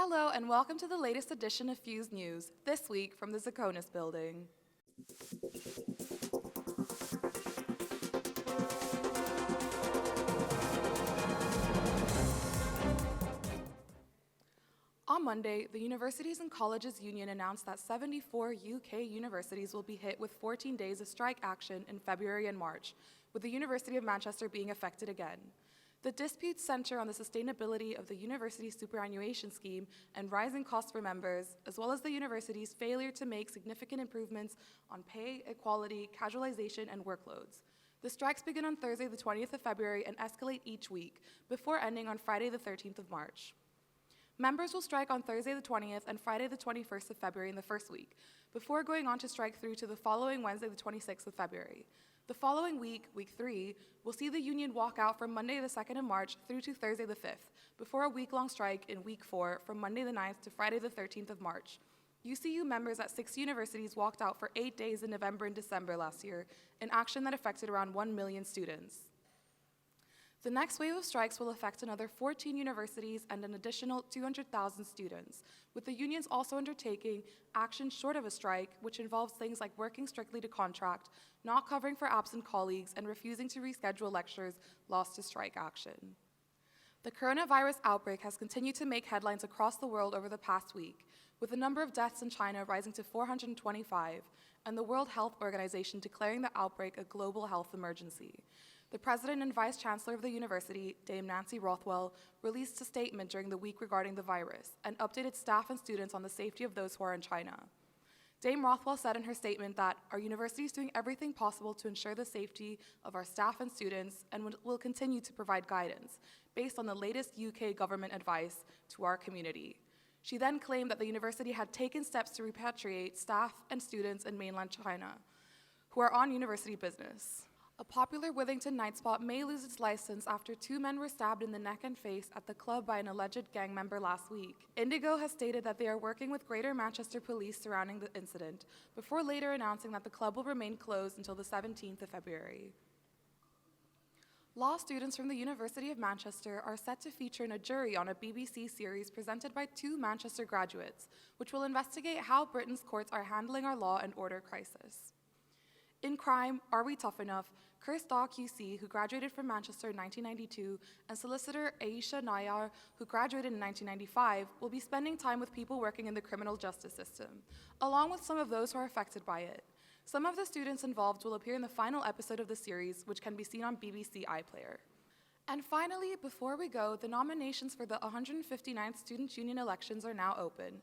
Hello and welcome to the latest edition of Fuse News, this week from the Zakonis Building. On Monday, the Universities and Colleges Union announced that 74 UK universities will be hit with 14 days of strike action in February and March, with the University of Manchester being affected again. The disputes center on the sustainability of the university superannuation scheme and rising costs for members, as well as the university's failure to make significant improvements on pay, equality, casualization, and workloads. The strikes begin on Thursday, the 20th of February, and escalate each week, before ending on Friday, the 13th of March. Members will strike on Thursday, the 20th, and Friday, the 21st of February in the first week, before going on to strike through to the following Wednesday, the 26th of February. The following week, week 3, will see the union walk out from Monday the 2nd of March through to Thursday the 5th, before a week-long strike in week 4 from Monday the 9th to Friday the 13th of March. UCU members at 6 universities walked out for 8 days in November and December last year, an action that affected around 1 million students. The next wave of strikes will affect another 14 universities and an additional 200,000 students, with the unions also undertaking action short of a strike, which involves things like working strictly to contract, not covering for absent colleagues, and refusing to reschedule lectures lost to strike action. The coronavirus outbreak has continued to make headlines across the world over the past week, with the number of deaths in China rising to 425, and the World Health Organization declaring the outbreak a global health emergency. The president and vice chancellor of the university, Dame Nancy Rothwell, released a statement during the week regarding the virus and updated staff and students on the safety of those who are in China. Dame Rothwell said in her statement that our university is doing everything possible to ensure the safety of our staff and students and will continue to provide guidance based on the latest UK government advice to our community. She then claimed that the university had taken steps to repatriate staff and students in mainland China who are on university business. A popular Withington night spot may lose its license after 2 men were stabbed in the neck and face at the club by an alleged gang member last week. Indigo has stated that they are working with Greater Manchester Police surrounding the incident, before later announcing that the club will remain closed until the 17th of February. Law students from the University of Manchester are set to feature in a jury on a BBC series presented by 2 Manchester graduates, which will investigate how Britain's courts are handling our law and order crisis. In Crime, Are We Tough Enough?, Chris Daw QC, who graduated from Manchester in 1992, and solicitor Aisha Nayar, who graduated in 1995, will be spending time with people working in the criminal justice system, along with some of those who are affected by it. Some of the students involved will appear in the final episode of the series, which can be seen on BBC iPlayer. And finally, before we go, the nominations for the 159th Student Union elections are now open.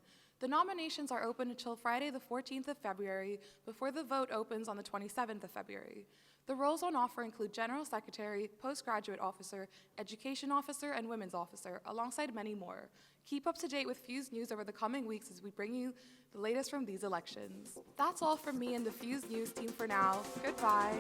The nominations are open until Friday, the 14th of February, before the vote opens on the 27th of February. The roles on offer include General Secretary, Postgraduate Officer, Education Officer, and Women's Officer, alongside many more. Keep up to date with Fuse News over the coming weeks as we bring you the latest from these elections. That's all from me and the Fuse News team for now. Goodbye.